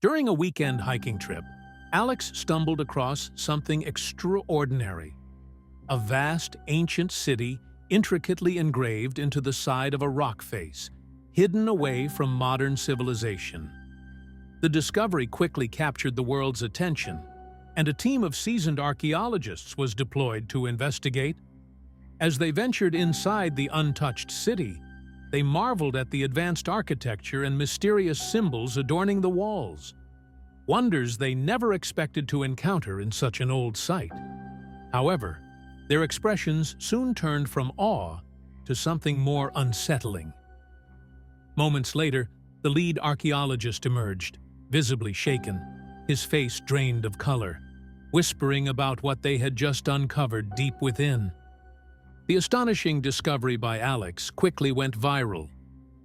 During a weekend hiking trip, Alex stumbled across something extraordinary. A vast, ancient city intricately engraved into the side of a rock face, hidden away from modern civilization. The discovery quickly captured the world's attention, and a team of seasoned archaeologists was deployed to investigate. As they ventured inside the untouched city, they marveled at the advanced architecture and mysterious symbols adorning the walls, wonders they never expected to encounter in such an old site. However, their expressions soon turned from awe to something more unsettling. Moments later, the lead archaeologist emerged, visibly shaken, his face drained of color, whispering about what they had just uncovered deep within. The astonishing discovery by Alex quickly went viral,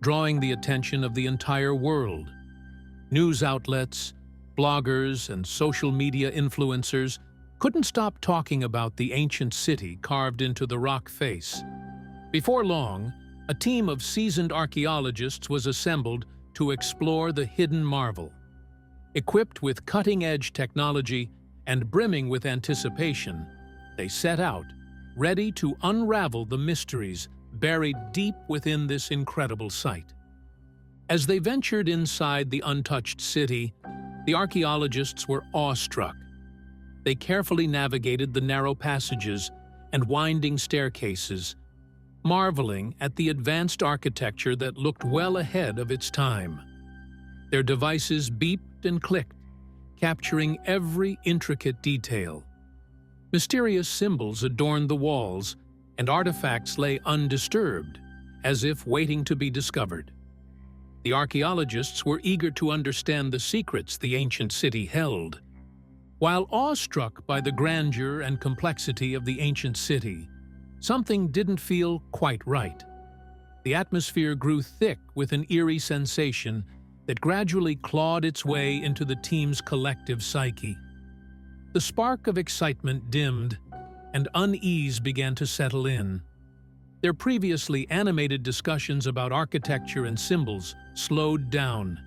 drawing the attention of the entire world. News outlets, bloggers, and social media influencers couldn't stop talking about the ancient city carved into the rock face. Before long, a team of seasoned archaeologists was assembled to explore the hidden marvel. Equipped with cutting-edge technology and brimming with anticipation, they set out, ready to unravel the mysteries buried deep within this incredible site. As they ventured inside the untouched city, the archaeologists were awestruck. They carefully navigated the narrow passages and winding staircases, marveling at the advanced architecture that looked well ahead of its time. Their devices beeped and clicked, capturing every intricate detail. Mysterious symbols adorned the walls, and artifacts lay undisturbed, as if waiting to be discovered. The archaeologists were eager to understand the secrets the ancient city held. While awestruck by the grandeur and complexity of the ancient city, something didn't feel quite right. The atmosphere grew thick with an eerie sensation that gradually clawed its way into the team's collective psyche. The spark of excitement dimmed, and unease began to settle in. Their previously animated discussions about architecture and symbols slowed down,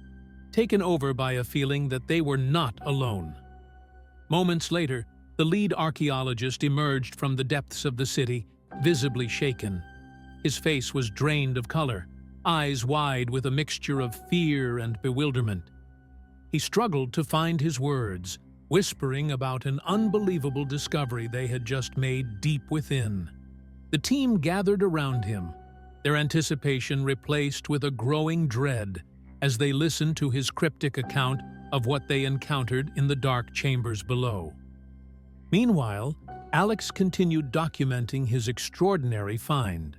taken over by a feeling that they were not alone. Moments later, the lead archaeologist emerged from the depths of the city, visibly shaken. His face was drained of color, eyes wide with a mixture of fear and bewilderment. He struggled to find his words, whispering about an unbelievable discovery they had just made deep within. The team gathered around him, their anticipation replaced with a growing dread as they listened to his cryptic account of what they encountered in the dark chambers below. Meanwhile, Alex continued documenting his extraordinary find.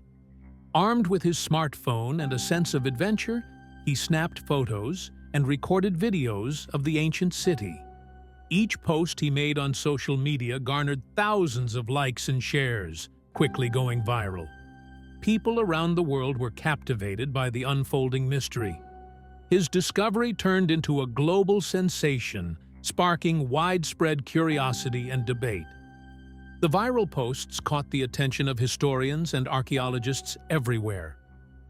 Armed with his smartphone and a sense of adventure, he snapped photos and recorded videos of the ancient city. Each post he made on social media garnered thousands of likes and shares, quickly going viral. People around the world were captivated by the unfolding mystery. His discovery turned into a global sensation, sparking widespread curiosity and debate. The viral posts caught the attention of historians and archaeologists everywhere.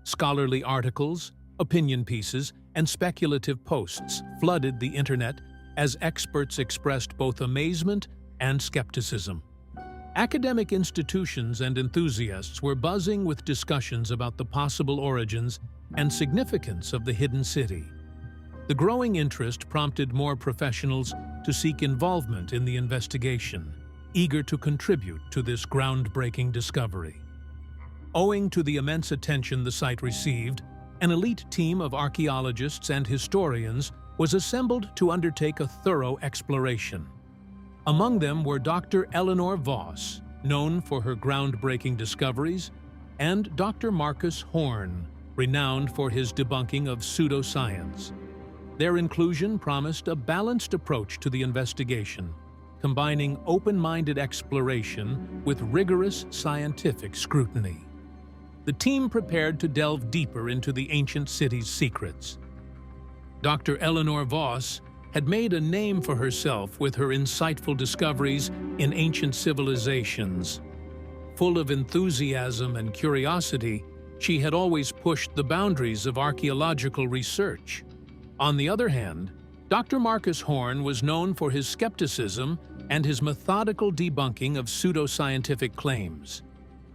Scholarly articles, opinion pieces, and speculative posts flooded the internet as experts expressed both amazement and skepticism. Academic institutions and enthusiasts were buzzing with discussions about the possible origins and significance of the hidden city. The growing interest prompted more professionals to seek involvement in the investigation, eager to contribute to this groundbreaking discovery. Owing to the immense attention the site received, an elite team of archaeologists and historians was assembled to undertake a thorough exploration. Among them were Dr. Eleanor Voss, known for her groundbreaking discoveries, and Dr. Marcus Horn, renowned for his debunking of pseudoscience. Their inclusion promised a balanced approach to the investigation, combining open-minded exploration with rigorous scientific scrutiny. The team prepared to delve deeper into the ancient city's secrets. Dr. Eleanor Voss had made a name for herself with her insightful discoveries in ancient civilizations. Full of enthusiasm and curiosity, she had always pushed the boundaries of archaeological research. On the other hand, Dr. Marcus Horn was known for his skepticism and his methodical debunking of pseudoscientific claims.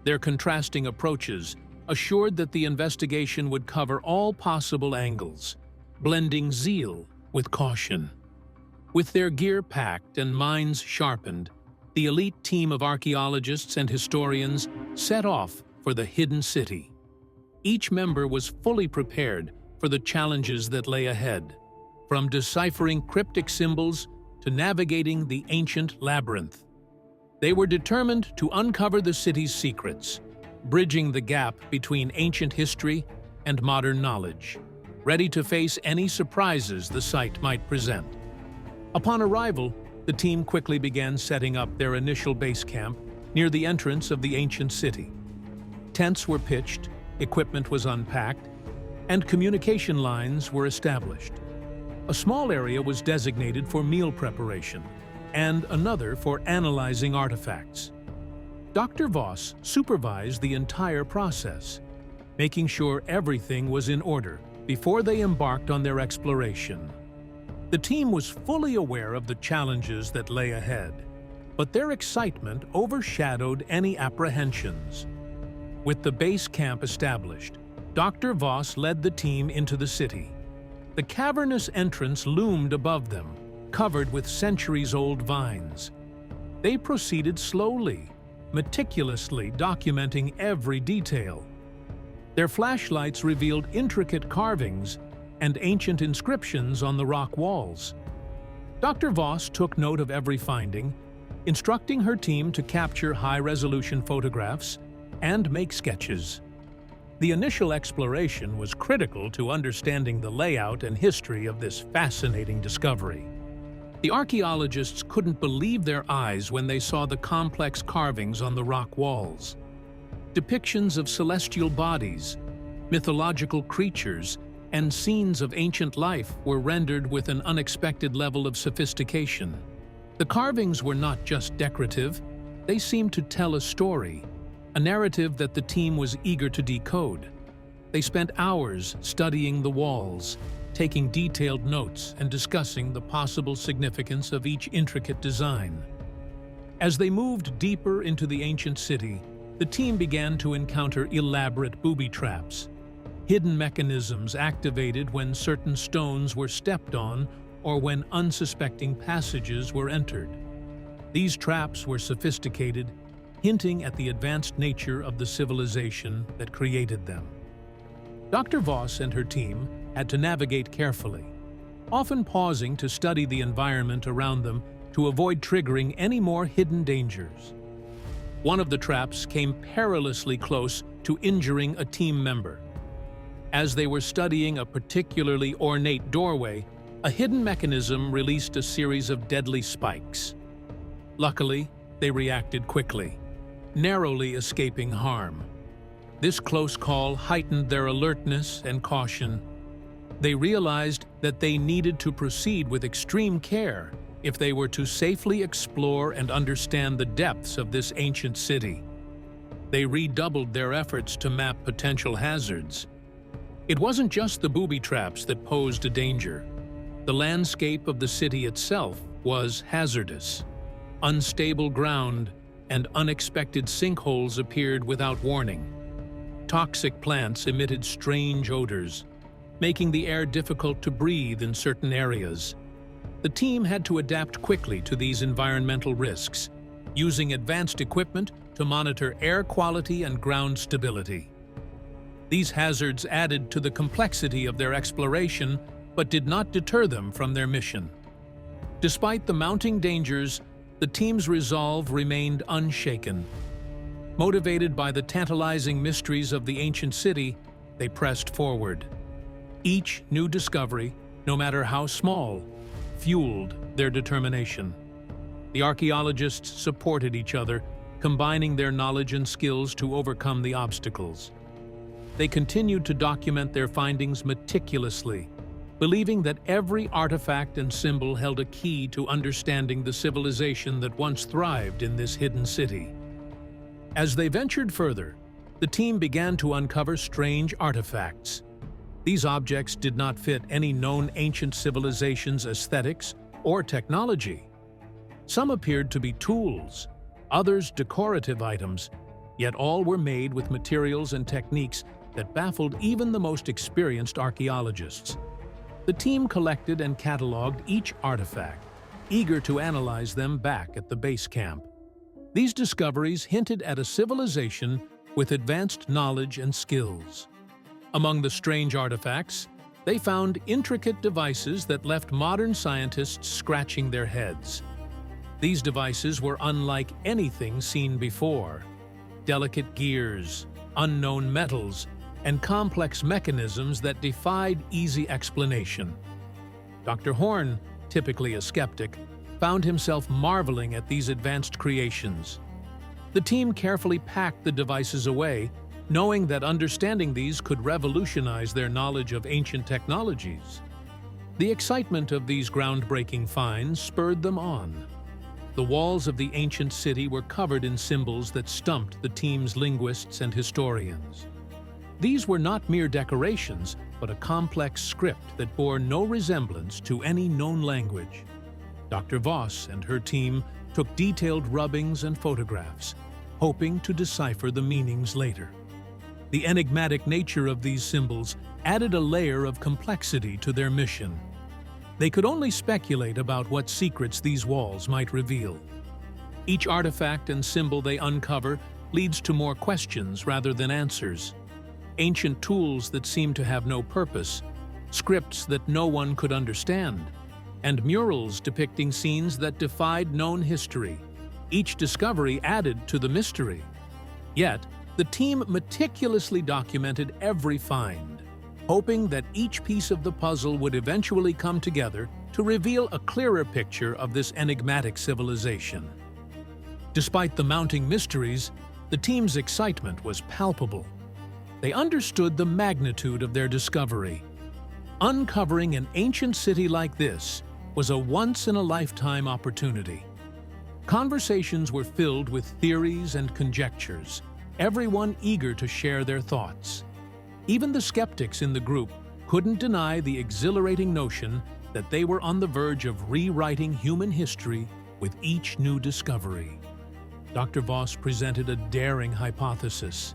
Their contrasting approaches assured that the investigation would cover all possible angles, blending zeal with caution. With their gear packed and minds sharpened, the elite team of archaeologists and historians set off for the hidden city. Each member was fully prepared for the challenges that lay ahead, from deciphering cryptic symbols to navigating the ancient labyrinth. They were determined to uncover the city's secrets, bridging the gap between ancient history and modern knowledge, ready to face any surprises the site might present. Upon arrival, the team quickly began setting up their initial base camp near the entrance of the ancient city. Tents were pitched, equipment was unpacked, and communication lines were established. A small area was designated for meal preparation, and another for analyzing artifacts. Dr. Voss supervised the entire process, making sure everything was in order before they embarked on their exploration. The team was fully aware of the challenges that lay ahead, but their excitement overshadowed any apprehensions. With the base camp established, Dr. Voss led the team into the city. The cavernous entrance loomed above them, covered with centuries-old vines. They proceeded slowly, meticulously documenting every detail. Their flashlights revealed intricate carvings and ancient inscriptions on the rock walls. Dr. Voss took note of every finding, instructing her team to capture high-resolution photographs and make sketches. The initial exploration was critical to understanding the layout and history of this fascinating discovery. The archaeologists couldn't believe their eyes when they saw the complex carvings on the rock walls. Depictions of celestial bodies, mythological creatures, and scenes of ancient life were rendered with an unexpected level of sophistication. The carvings were not just decorative, they seemed to tell a story, a narrative that the team was eager to decode. They spent hours studying the walls, taking detailed notes and discussing the possible significance of each intricate design. As they moved deeper into the ancient city, the team began to encounter elaborate booby traps, hidden mechanisms activated when certain stones were stepped on or when unsuspecting passages were entered. These traps were sophisticated, hinting at the advanced nature of the civilization that created them. Dr. Voss and her team had to navigate carefully, often pausing to study the environment around them to avoid triggering any more hidden dangers. One of the traps came perilously close to injuring a team member. As they were studying a particularly ornate doorway, a hidden mechanism released a series of deadly spikes. Luckily, they reacted quickly, narrowly escaping harm. This close call heightened their alertness and caution. They realized that they needed to proceed with extreme care if they were to safely explore and understand the depths of this ancient city. They redoubled their efforts to map potential hazards. It wasn't just the booby traps that posed a danger. The landscape of the city itself was hazardous. Unstable ground and unexpected sinkholes appeared without warning. Toxic plants emitted strange odors, making the air difficult to breathe in certain areas. The team had to adapt quickly to these environmental risks, using advanced equipment to monitor air quality and ground stability. These hazards added to the complexity of their exploration, but did not deter them from their mission. Despite the mounting dangers, the team's resolve remained unshaken. Motivated by the tantalizing mysteries of the ancient city, they pressed forward. Each new discovery, no matter how small, fueled their determination. The archaeologists supported each other, combining their knowledge and skills to overcome the obstacles. They continued to document their findings meticulously, believing that every artifact and symbol held a key to understanding the civilization that once thrived in this hidden city. As they ventured further, the team began to uncover strange artifacts. These objects did not fit any known ancient civilization's aesthetics or technology. Some appeared to be tools, others decorative items, yet all were made with materials and techniques that baffled even the most experienced archaeologists. The team collected and cataloged each artifact, eager to analyze them back at the base camp. These discoveries hinted at a civilization with advanced knowledge and skills. Among the strange artifacts, they found intricate devices that left modern scientists scratching their heads. These devices were unlike anything seen before. Delicate gears, unknown metals, and complex mechanisms that defied easy explanation. Dr. Horn, typically a skeptic, found himself marveling at these advanced creations. The team carefully packed the devices away, knowing that understanding these could revolutionize their knowledge of ancient technologies. The excitement of these groundbreaking finds spurred them on. The walls of the ancient city were covered in symbols that stumped the team's linguists and historians. These were not mere decorations, but a complex script that bore no resemblance to any known language. Dr. Voss and her team took detailed rubbings and photographs, hoping to decipher the meanings later. The enigmatic nature of these symbols added a layer of complexity to their mission. They could only speculate about what secrets these walls might reveal. Each artifact and symbol they uncover leads to more questions rather than answers. Ancient tools that seem to have no purpose, scripts that no one could understand, and murals depicting scenes that defied known history. Each discovery added to the mystery. Yet, the team meticulously documented every find, hoping that each piece of the puzzle would eventually come together to reveal a clearer picture of this enigmatic civilization. Despite the mounting mysteries, the team's excitement was palpable. They understood the magnitude of their discovery. Uncovering an ancient city like this was a once-in-a-lifetime opportunity. Conversations were filled with theories and conjectures, everyone eager to share their thoughts. Even the skeptics in the group couldn't deny the exhilarating notion that they were on the verge of rewriting human history with each new discovery. Dr. Voss presented a daring hypothesis.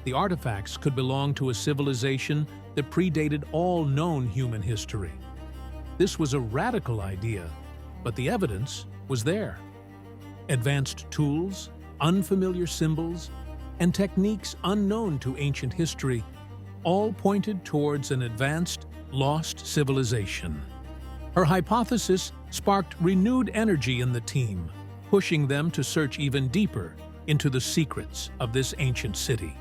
The artifacts could belong to a civilization that predated all known human history. This was a radical idea, but the evidence was there. Advanced tools, unfamiliar symbols, and techniques unknown to ancient history all pointed towards an advanced, lost civilization. Her hypothesis sparked renewed energy in the team, pushing them to search even deeper into the secrets of this ancient city.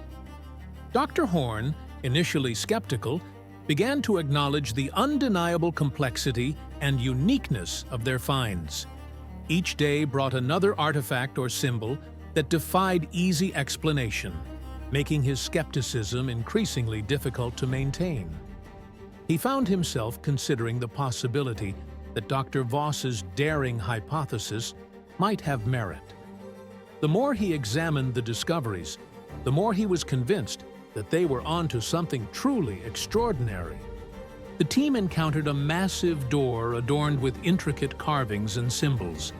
Dr. Horn, initially skeptical, began to acknowledge the undeniable complexity and uniqueness of their finds. Each day brought another artifact or symbol that defied easy explanation, making his skepticism increasingly difficult to maintain. He found himself considering the possibility that Dr. Voss's daring hypothesis might have merit. The more he examined the discoveries, the more he was convinced that they were onto something truly extraordinary. The team encountered a massive door adorned with intricate carvings and symbols,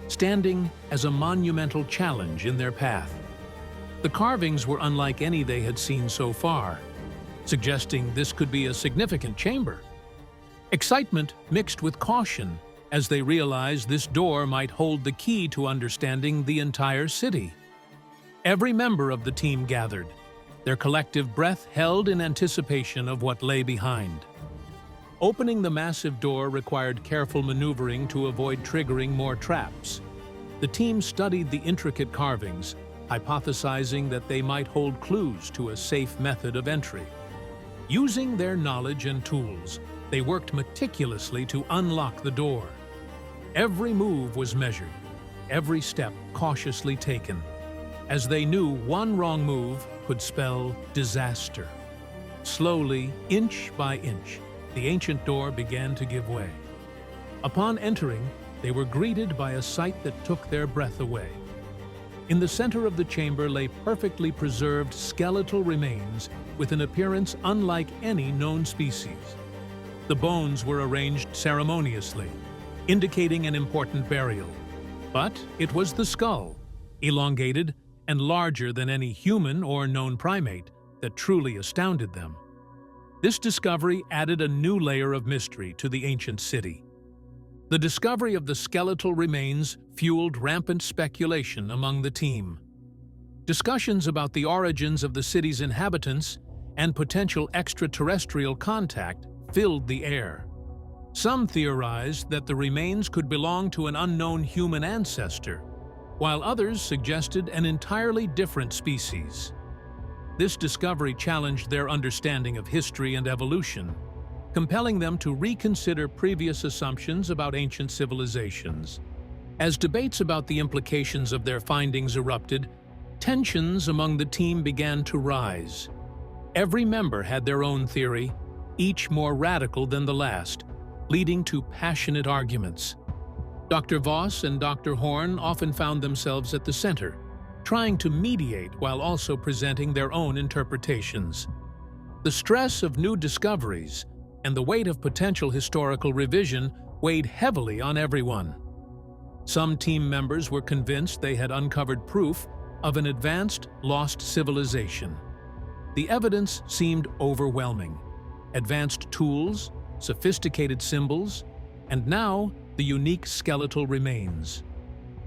standing as a monumental challenge in their path. The carvings were unlike any they had seen so far, suggesting this could be a significant chamber. Excitement mixed with caution as they realized this door might hold the key to understanding the entire city. Every member of the team gathered, their collective breath held in anticipation of what lay behind. Opening the massive door required careful maneuvering to avoid triggering more traps. The team studied the intricate carvings, hypothesizing that they might hold clues to a safe method of entry. Using their knowledge and tools, they worked meticulously to unlock the door. Every move was measured, every step cautiously taken, as they knew one wrong move could spell disaster. Slowly, inch by inch, the ancient door began to give way. Upon entering, they were greeted by a sight that took their breath away. In the center of the chamber lay perfectly preserved skeletal remains with an appearance unlike any known species. The bones were arranged ceremoniously, indicating an important burial. But it was the skull, elongated and larger than any human or known primate, that truly astounded them. This discovery added a new layer of mystery to the ancient city. The discovery of the skeletal remains fueled rampant speculation among the team. Discussions about the origins of the city's inhabitants and potential extraterrestrial contact filled the air. Some theorized that the remains could belong to an unknown human ancestor, while others suggested an entirely different species. This discovery challenged their understanding of history and evolution, compelling them to reconsider previous assumptions about ancient civilizations. As debates about the implications of their findings erupted, tensions among the team began to rise. Every member had their own theory, each more radical than the last, leading to passionate arguments. Dr. Voss and Dr. Horn often found themselves at the center, trying to mediate while also presenting their own interpretations. The stress of new discoveries and the weight of potential historical revision weighed heavily on everyone. Some team members were convinced they had uncovered proof of an advanced, lost civilization. The evidence seemed overwhelming. Advanced tools, sophisticated symbols, and now the unique skeletal remains.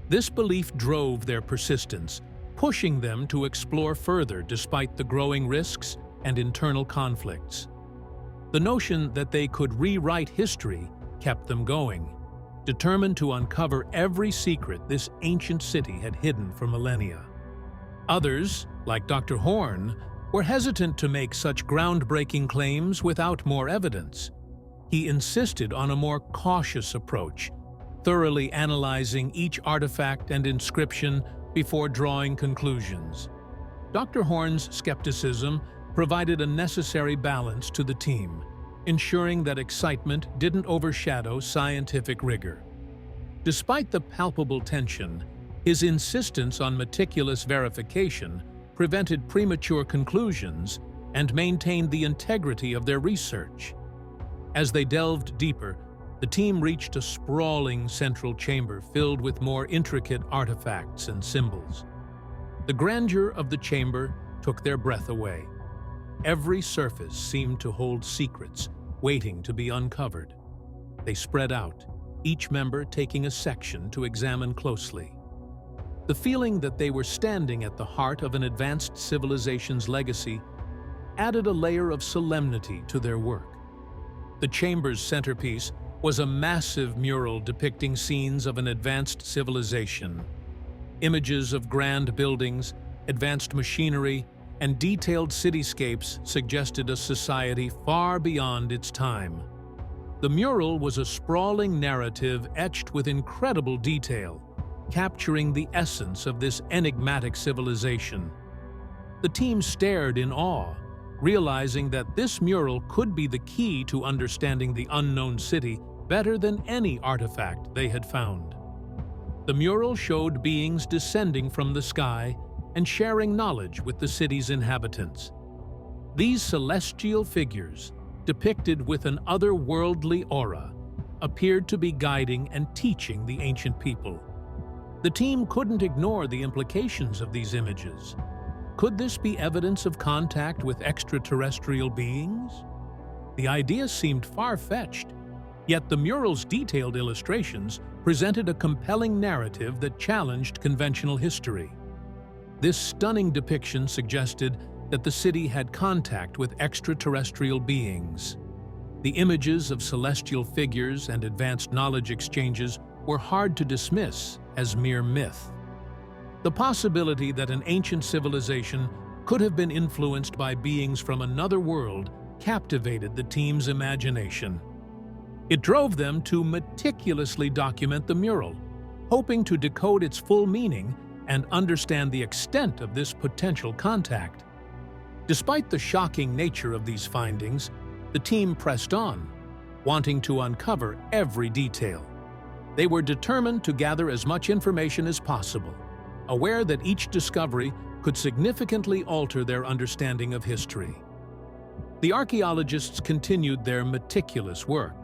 This belief drove their persistence, pushing them to explore further despite the growing risks and internal conflicts. The notion that they could rewrite history kept them going, determined to uncover every secret this ancient city had hidden for millennia. Others, like Dr. Horn, were hesitant to make such groundbreaking claims without more evidence. He insisted on a more cautious approach, thoroughly analyzing each artifact and inscription before drawing conclusions. Dr. Horn's skepticism provided a necessary balance to the team, ensuring that excitement didn't overshadow scientific rigor. Despite the palpable tension, his insistence on meticulous verification prevented premature conclusions and maintained the integrity of their research. As they delved deeper, the team reached a sprawling central chamber filled with more intricate artifacts and symbols. The grandeur of the chamber took their breath away. Every surface seemed to hold secrets waiting to be uncovered. They spread out, each member taking a section to examine closely. The feeling that they were standing at the heart of an advanced civilization's legacy added a layer of solemnity to their work. The chamber's centerpiece was a massive mural depicting scenes of an advanced civilization. Images of grand buildings, advanced machinery, and detailed cityscapes suggested a society far beyond its time. The mural was a sprawling narrative etched with incredible detail, capturing the essence of this enigmatic civilization. The team stared in awe, realizing that this mural could be the key to understanding the unknown city better than any artifact they had found. The mural showed beings descending from the sky and sharing knowledge with the city's inhabitants. These celestial figures, depicted with an otherworldly aura, appeared to be guiding and teaching the ancient people. The team couldn't ignore the implications of these images. Could this be evidence of contact with extraterrestrial beings? The idea seemed far-fetched, yet the mural's detailed illustrations presented a compelling narrative that challenged conventional history. This stunning depiction suggested that the city had contact with extraterrestrial beings. The images of celestial figures and advanced knowledge exchanges were hard to dismiss as mere myth. The possibility that an ancient civilization could have been influenced by beings from another world captivated the team's imagination. It drove them to meticulously document the mural, hoping to decode its full meaning and understand the extent of this potential contact. Despite the shocking nature of these findings, the team pressed on, wanting to uncover every detail. They were determined to gather as much information as possible, aware that each discovery could significantly alter their understanding of history. The archaeologists continued their meticulous work,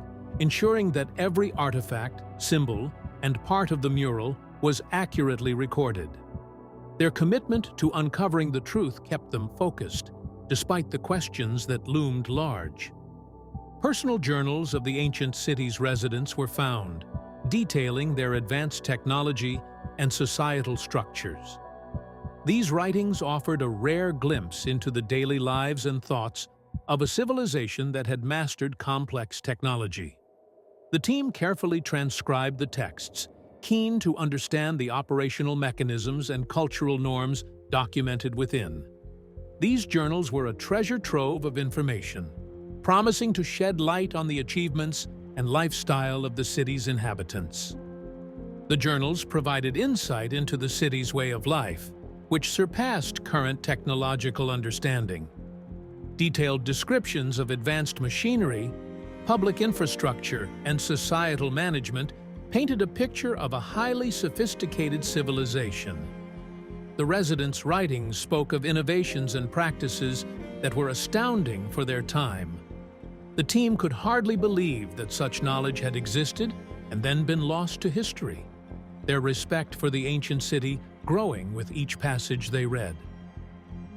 ensuring that every artifact, symbol, and part of the mural was accurately recorded. Their commitment to uncovering the truth kept them focused, despite the questions that loomed large. Personal journals of the ancient city's residents were found, detailing their advanced technology and societal structures. These writings offered a rare glimpse into the daily lives and thoughts of a civilization that had mastered complex technology. The team carefully transcribed the texts, keen to understand the operational mechanisms and cultural norms documented within. These journals were a treasure trove of information, promising to shed light on the achievements and lifestyle of the city's inhabitants. The journals provided insight into the city's way of life, which surpassed current technological understanding. Detailed descriptions of advanced machinery, public infrastructure, and societal management painted a picture of a highly sophisticated civilization. The residents' writings spoke of innovations and practices that were astounding for their time. The team could hardly believe that such knowledge had existed and then been lost to history, their respect for the ancient city growing with each passage they read.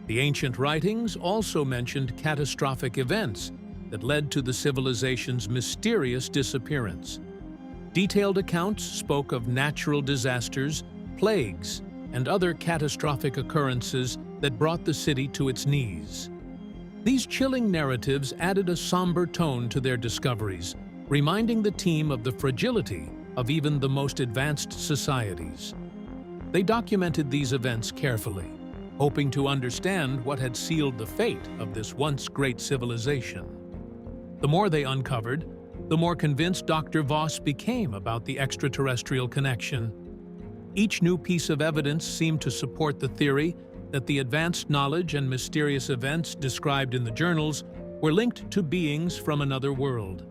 The ancient writings also mentioned catastrophic events that led to the civilization's mysterious disappearance. Detailed accounts spoke of natural disasters, plagues, and other catastrophic occurrences that brought the city to its knees. These chilling narratives added a somber tone to their discoveries, reminding the team of the fragility of even the most advanced societies. They documented these events carefully, hoping to understand what had sealed the fate of this once great civilization. The more they uncovered, the more convinced Dr. Voss became about the extraterrestrial connection. Each new piece of evidence seemed to support the theory that the advanced knowledge and mysterious events described in the journals were linked to beings from another world.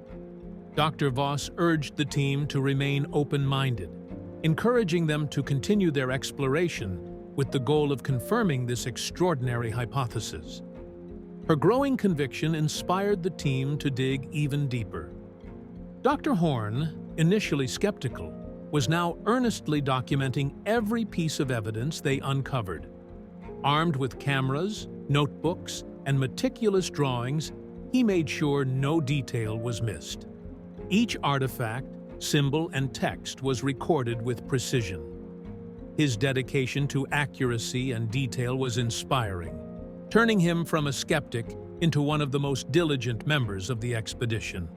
Dr. Voss urged the team to remain open-minded, encouraging them to continue their exploration with the goal of confirming this extraordinary hypothesis. Her growing conviction inspired the team to dig even deeper. Dr. Horn, initially skeptical, was now earnestly documenting every piece of evidence they uncovered. Armed with cameras, notebooks, and meticulous drawings, he made sure no detail was missed. Each artifact, symbol, and text was recorded with precision. His dedication to accuracy and detail was inspiring, turning him from a skeptic into one of the most diligent members of the expedition.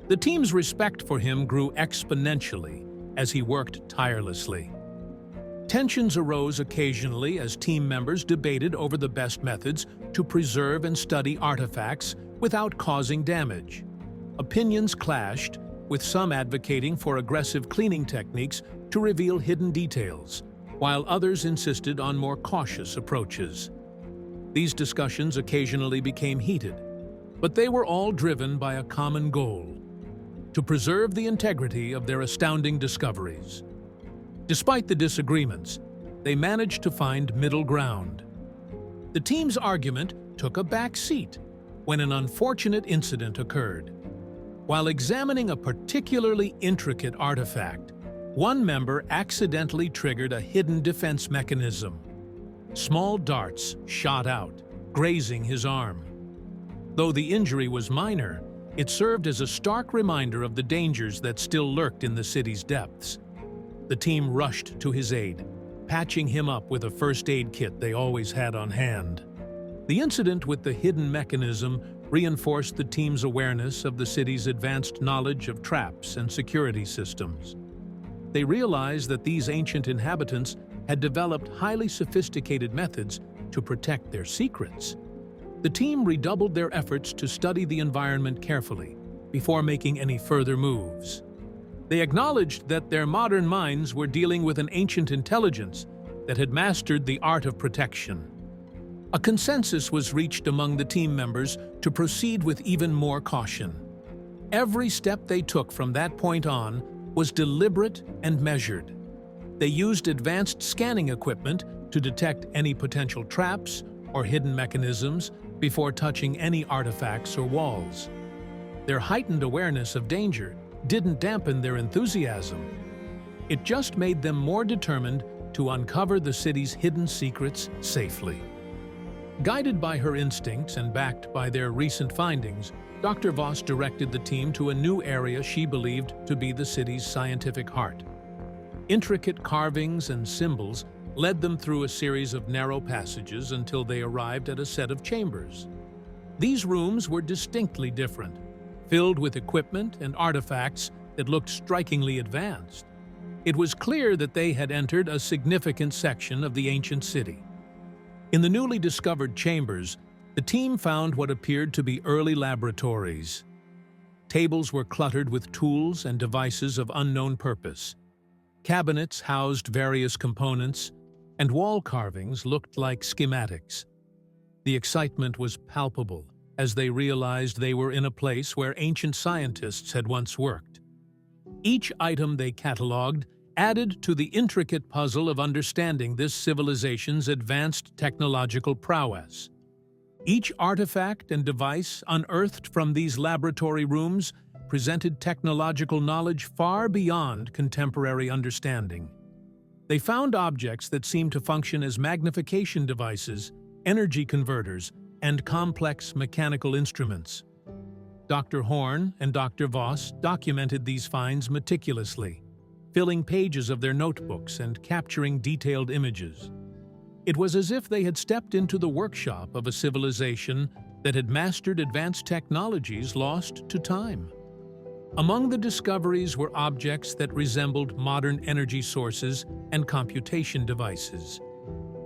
The team's respect for him grew exponentially as he worked tirelessly. Tensions arose occasionally as team members debated over the best methods to preserve and study artifacts without causing damage. Opinions clashed, with some advocating for aggressive cleaning techniques to reveal hidden details, while others insisted on more cautious approaches. These discussions occasionally became heated, but they were all driven by a common goal: to preserve the integrity of their astounding discoveries. Despite the disagreements, they managed to find middle ground. The team's argument took a back seat when an unfortunate incident occurred. While examining a particularly intricate artifact, one member accidentally triggered a hidden defense mechanism. Small darts shot out, grazing his arm. Though the injury was minor, it served as a stark reminder of the dangers that still lurked in the city's depths. The team rushed to his aid, patching him up with a first aid kit they always had on hand. The incident with the hidden mechanism reinforced the team's awareness of the city's advanced knowledge of traps and security systems. They realized that these ancient inhabitants had developed highly sophisticated methods to protect their secrets. The team redoubled their efforts to study the environment carefully before making any further moves. They acknowledged that their modern minds were dealing with an ancient intelligence that had mastered the art of protection. A consensus was reached among the team members to proceed with even more caution. Every step they took from that point on was deliberate and measured. They used advanced scanning equipment to detect any potential traps or hidden mechanisms before touching any artifacts or walls. Their heightened awareness of danger didn't dampen their enthusiasm. It just made them more determined to uncover the city's hidden secrets safely. Guided by her instincts and backed by their recent findings, Dr. Voss directed the team to a new area she believed to be the city's scientific heart. Intricate carvings and symbols led them through a series of narrow passages until they arrived at a set of chambers. These rooms were distinctly different, filled with equipment and artifacts that looked strikingly advanced. It was clear that they had entered a significant section of the ancient city. In the newly discovered chambers, the team found what appeared to be early laboratories. Tables were cluttered with tools and devices of unknown purpose. Cabinets housed various components, and wall carvings looked like schematics. The excitement was palpable as they realized they were in a place where ancient scientists had once worked. Each item they cataloged added to the intricate puzzle of understanding this civilization's advanced technological prowess. Each artifact and device unearthed from these laboratory rooms presented technological knowledge far beyond contemporary understanding. They found objects that seemed to function as magnification devices, energy converters, and complex mechanical instruments. Dr. Horn and Dr. Voss documented these finds meticulously, filling pages of their notebooks and capturing detailed images. It was as if they had stepped into the workshop of a civilization that had mastered advanced technologies lost to time. Among the discoveries were objects that resembled modern energy sources and computation devices.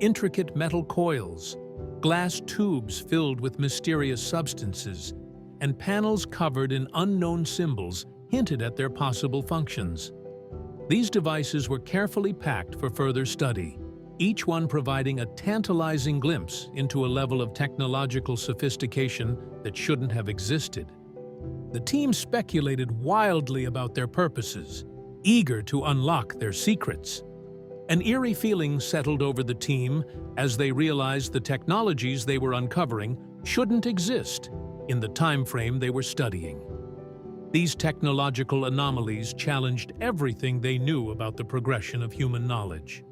Intricate metal coils, glass tubes filled with mysterious substances, and panels covered in unknown symbols hinted at their possible functions. These devices were carefully packed for further study, each one providing a tantalizing glimpse into a level of technological sophistication that shouldn't have existed. The team speculated wildly about their purposes, eager to unlock their secrets. An eerie feeling settled over the team as they realized the technologies they were uncovering shouldn't exist in the time frame they were studying. These technological anomalies challenged everything they knew about the progression of human knowledge.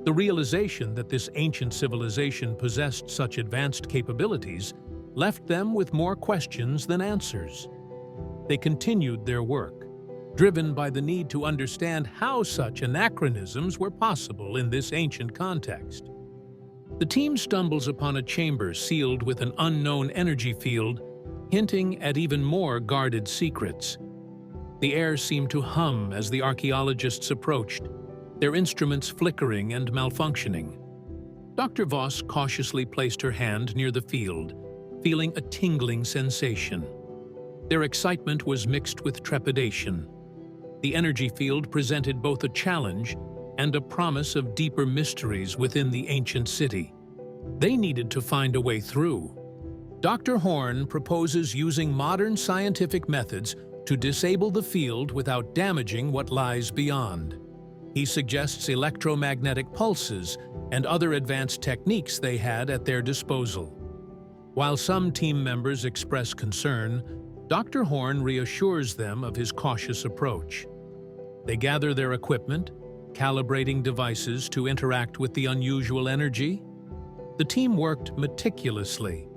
The realization that this ancient civilization possessed such advanced capabilities left them with more questions than answers. They continued their work, driven by the need to understand how such anachronisms were possible in this ancient context. The team stumbles upon a chamber sealed with an unknown energy field, hinting at even more guarded secrets. The air seemed to hum as the archaeologists approached, their instruments flickering and malfunctioning. Dr. Voss cautiously placed her hand near the field, feeling a tingling sensation. Their excitement was mixed with trepidation. The energy field presented both a challenge and a promise of deeper mysteries within the ancient city. They needed to find a way through. Dr. Horn proposes using modern scientific methods to disable the field without damaging what lies beyond. He suggests electromagnetic pulses and other advanced techniques they had at their disposal. While some team members express concern, Dr. Horn reassures them of his cautious approach. They gather their equipment, calibrating devices to interact with the unusual energy. The team worked meticulously,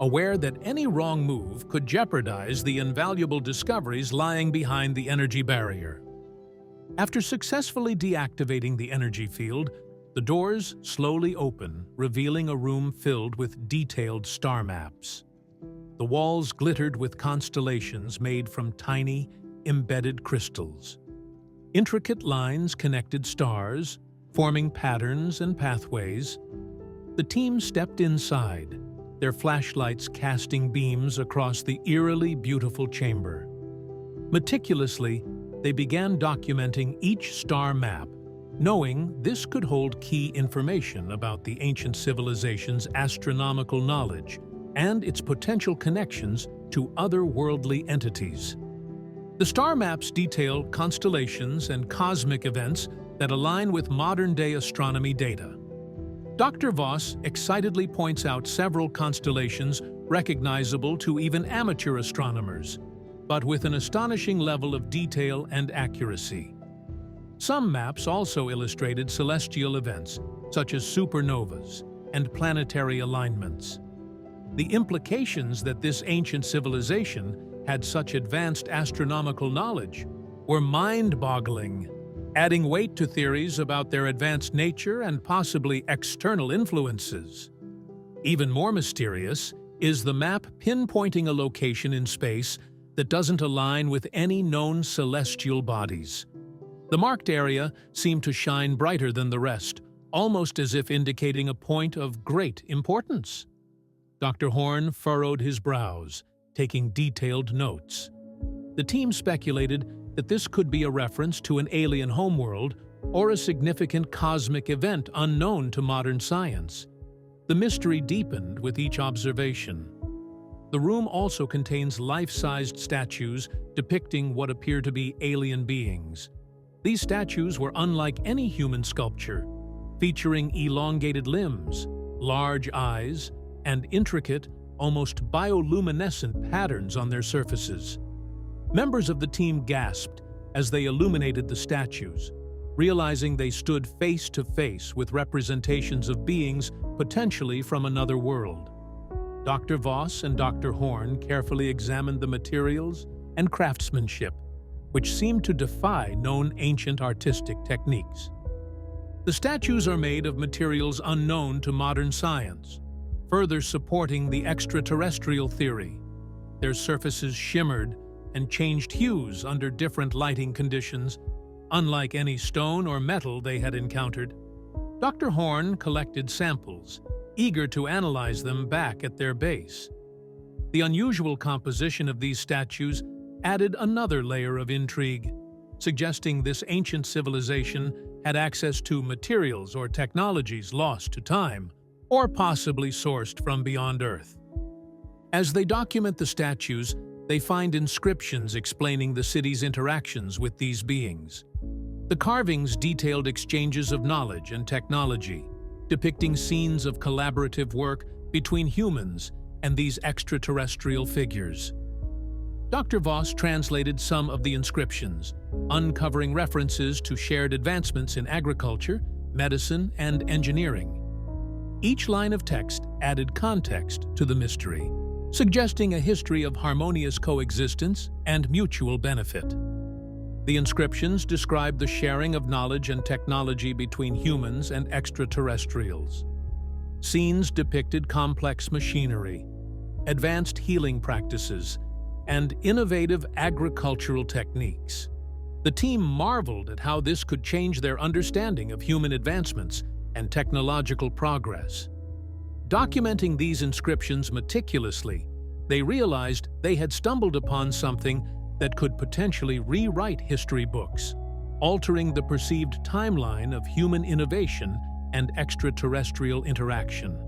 aware that any wrong move could jeopardize the invaluable discoveries lying behind the energy barrier. After successfully deactivating the energy field, the doors slowly open, revealing a room filled with detailed star maps. The walls glittered with constellations made from tiny, embedded crystals. Intricate lines connected stars, forming patterns and pathways. The team stepped inside, their flashlights casting beams across the eerily beautiful chamber. Meticulously, they began documenting each star map, knowing this could hold key information about the ancient civilization's astronomical knowledge and its potential connections to otherworldly entities. The star maps detail constellations and cosmic events that align with modern-day astronomy data. Dr. Voss excitedly points out several constellations recognizable to even amateur astronomers, but with an astonishing level of detail and accuracy. Some maps also illustrated celestial events, such as supernovas and planetary alignments. The implications that this ancient civilization had such advanced astronomical knowledge were mind-boggling, adding weight to theories about their advanced nature and possibly external influences. Even more mysterious is the map pinpointing a location in space that doesn't align with any known celestial bodies. The marked area seemed to shine brighter than the rest, almost as if indicating a point of great importance. Dr. Horn furrowed his brows, taking detailed notes. The team speculated that this could be a reference to an alien homeworld or a significant cosmic event unknown to modern science. The mystery deepened with each observation. The room also contains life-sized statues depicting what appear to be alien beings. These statues were unlike any human sculpture, featuring elongated limbs, large eyes, and intricate, almost bioluminescent patterns on their surfaces. Members of the team gasped as they illuminated the statues, realizing they stood face to face with representations of beings potentially from another world. Dr. Voss and Dr. Horn carefully examined the materials and craftsmanship, which seemed to defy known ancient artistic techniques. The statues are made of materials unknown to modern science, further supporting the extraterrestrial theory. Their surfaces shimmered and changed hues under different lighting conditions, unlike any stone or metal they had encountered. Dr. Horn collected samples, eager to analyze them back at their base. The unusual composition of these statues added another layer of intrigue, suggesting this ancient civilization had access to materials or technologies lost to time, or possibly sourced from beyond Earth. As they document the statues, they find inscriptions explaining the city's interactions with these beings. The carvings detailed exchanges of knowledge and technology, depicting scenes of collaborative work between humans and these extraterrestrial figures. Dr. Voss translated some of the inscriptions, uncovering references to shared advancements in agriculture, medicine, and engineering. Each line of text added context to the mystery, suggesting a history of harmonious coexistence and mutual benefit. The inscriptions describe the sharing of knowledge and technology between humans and extraterrestrials. Scenes depicted complex machinery, advanced healing practices, and innovative agricultural techniques. The team marveled at how this could change their understanding of human advancements and technological progress. Documenting these inscriptions meticulously, they realized they had stumbled upon something that could potentially rewrite history books, altering the perceived timeline of human innovation and extraterrestrial interaction.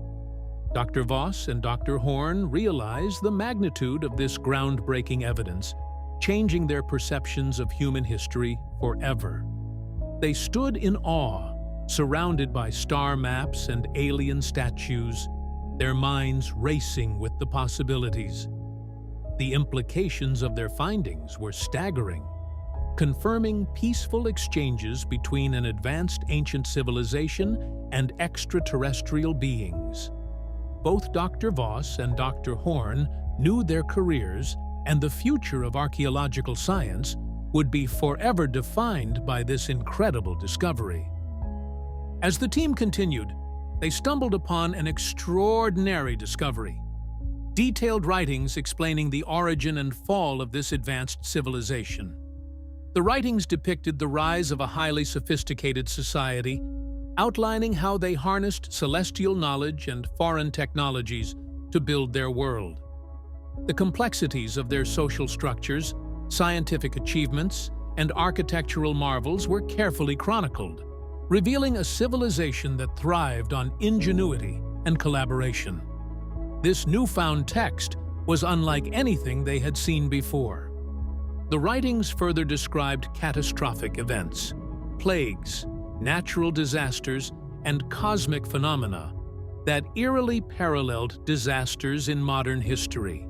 Dr. Voss and Dr. Horn realized the magnitude of this groundbreaking evidence, changing their perceptions of human history forever. They stood in awe, surrounded by star maps and alien statues, their minds racing with the possibilities. The implications of their findings were staggering, confirming peaceful exchanges between an advanced ancient civilization and extraterrestrial beings. Both Dr. Voss and Dr. Horn knew their careers and the future of archaeological science would be forever defined by this incredible discovery. As the team continued, they stumbled upon an extraordinary discovery: detailed writings explaining the origin and fall of this advanced civilization. The writings depicted the rise of a highly sophisticated society, outlining how they harnessed celestial knowledge and foreign technologies to build their world. The complexities of their social structures, scientific achievements, and architectural marvels were carefully chronicled, revealing a civilization that thrived on ingenuity and collaboration. This newfound text was unlike anything they had seen before. The writings further described catastrophic events, plagues, natural disasters, and cosmic phenomena that eerily paralleled disasters in modern history.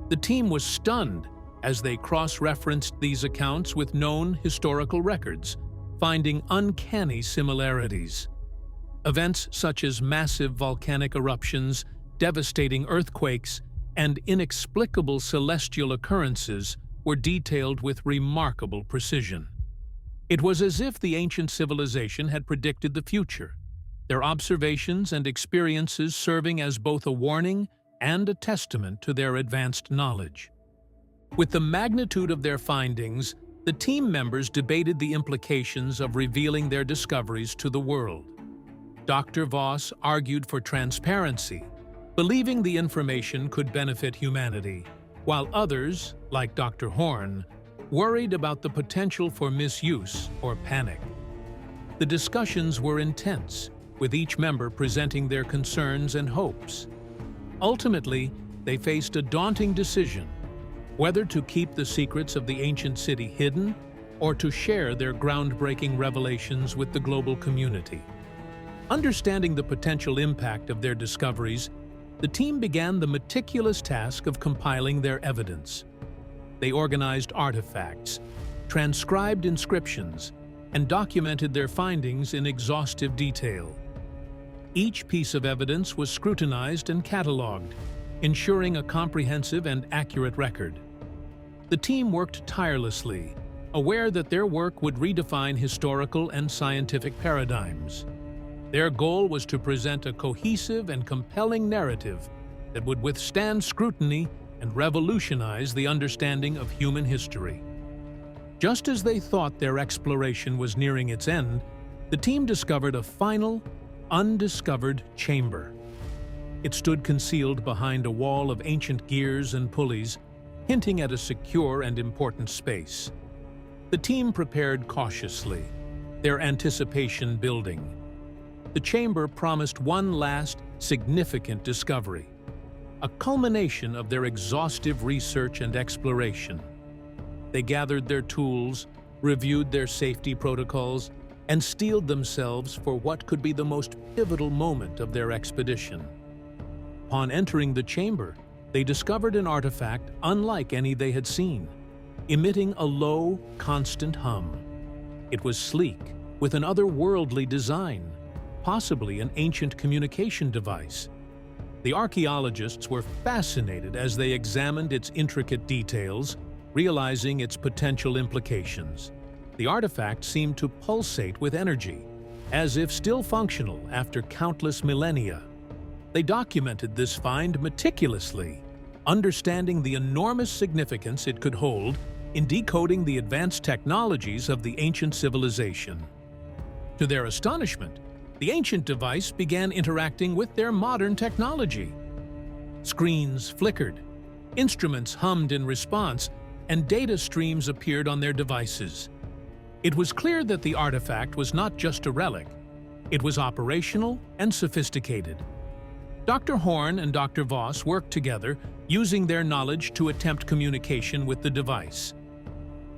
The team was stunned as they cross-referenced these accounts with known historical records, finding uncanny similarities. Events such as massive volcanic eruptions, devastating earthquakes, and inexplicable celestial occurrences were detailed with remarkable precision. It was as if the ancient civilization had predicted the future, their observations and experiences serving as both a warning and a testament to their advanced knowledge. With the magnitude of their findings, the team members debated the implications of revealing their discoveries to the world. Dr. Voss argued for transparency, believing the information could benefit humanity, while others, like Dr. Horn, worried about the potential for misuse or panic. The discussions were intense, with each member presenting their concerns and hopes. Ultimately, they faced a daunting decision: whether to keep the secrets of the ancient city hidden or to share their groundbreaking revelations with the global community. Understanding the potential impact of their discoveries, the team began the meticulous task of compiling their evidence. They organized artifacts, transcribed inscriptions, and documented their findings in exhaustive detail. Each piece of evidence was scrutinized and cataloged, ensuring a comprehensive and accurate record. The team worked tirelessly, aware that their work would redefine historical and scientific paradigms. Their goal was to present a cohesive and compelling narrative that would withstand scrutiny and revolutionize the understanding of human history. Just as they thought their exploration was nearing its end, the team discovered a final, undiscovered chamber. It stood concealed behind a wall of ancient gears and pulleys, hinting at a secure and important space. The team prepared cautiously, their anticipation building. The chamber promised one last, significant discovery, a culmination of their exhaustive research and exploration. They gathered their tools, reviewed their safety protocols, and steeled themselves for what could be the most pivotal moment of their expedition. Upon entering the chamber, they discovered an artifact unlike any they had seen, emitting a low, constant hum. It was sleek, with an otherworldly design, possibly an ancient communication device. The archaeologists were fascinated as they examined its intricate details, realizing its potential implications. The artifact seemed to pulsate with energy, as if still functional after countless millennia. They documented this find meticulously, understanding the enormous significance it could hold in decoding the advanced technologies of the ancient civilization. To their astonishment, the ancient device began interacting with their modern technology. Screens flickered, instruments hummed in response, and data streams appeared on their devices. It was clear that the artifact was not just a relic. It was operational and sophisticated. Dr. Horn and Dr. Voss worked together, using their knowledge to attempt communication with the device.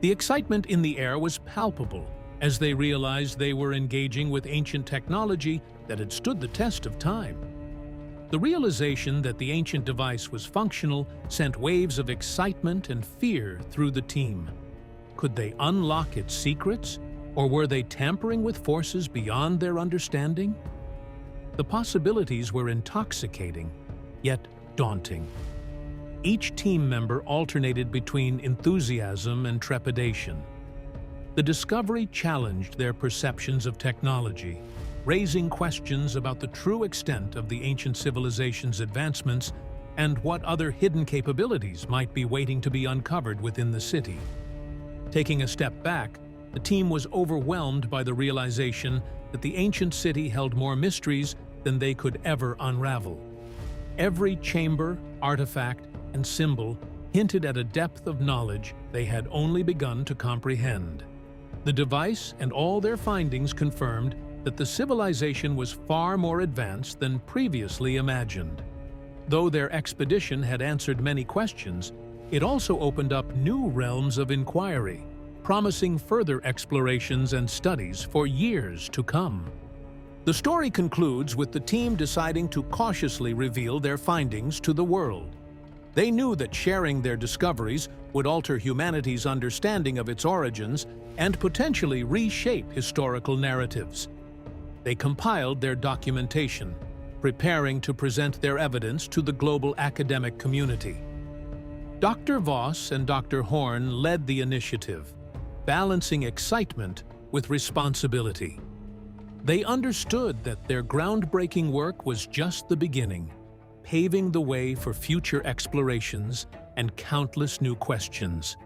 The excitement in the air was palpable as they realized they were engaging with ancient technology that had stood the test of time. The realization that the ancient device was functional sent waves of excitement and fear through the team. Could they unlock its secrets, or were they tampering with forces beyond their understanding? The possibilities were intoxicating, yet daunting. Each team member alternated between enthusiasm and trepidation. The discovery challenged their perceptions of technology, raising questions about the true extent of the ancient civilization's advancements and what other hidden capabilities might be waiting to be uncovered within the city. Taking a step back, the team was overwhelmed by the realization that the ancient city held more mysteries than they could ever unravel. Every chamber, artifact, and symbol hinted at a depth of knowledge they had only begun to comprehend. The device and all their findings confirmed that the civilization was far more advanced than previously imagined. Though their expedition had answered many questions, It also opened up new realms of inquiry, promising further explorations and studies for years to come. The story concludes with the team deciding to cautiously reveal their findings to the world. They knew that sharing their discoveries would alter humanity's understanding of its origins and potentially reshape historical narratives. They compiled their documentation, preparing to present their evidence to the global academic community. Dr. Voss and Dr. Horn led the initiative, balancing excitement with responsibility. They understood that their groundbreaking work was just the beginning, paving the way for future explorations and countless new questions.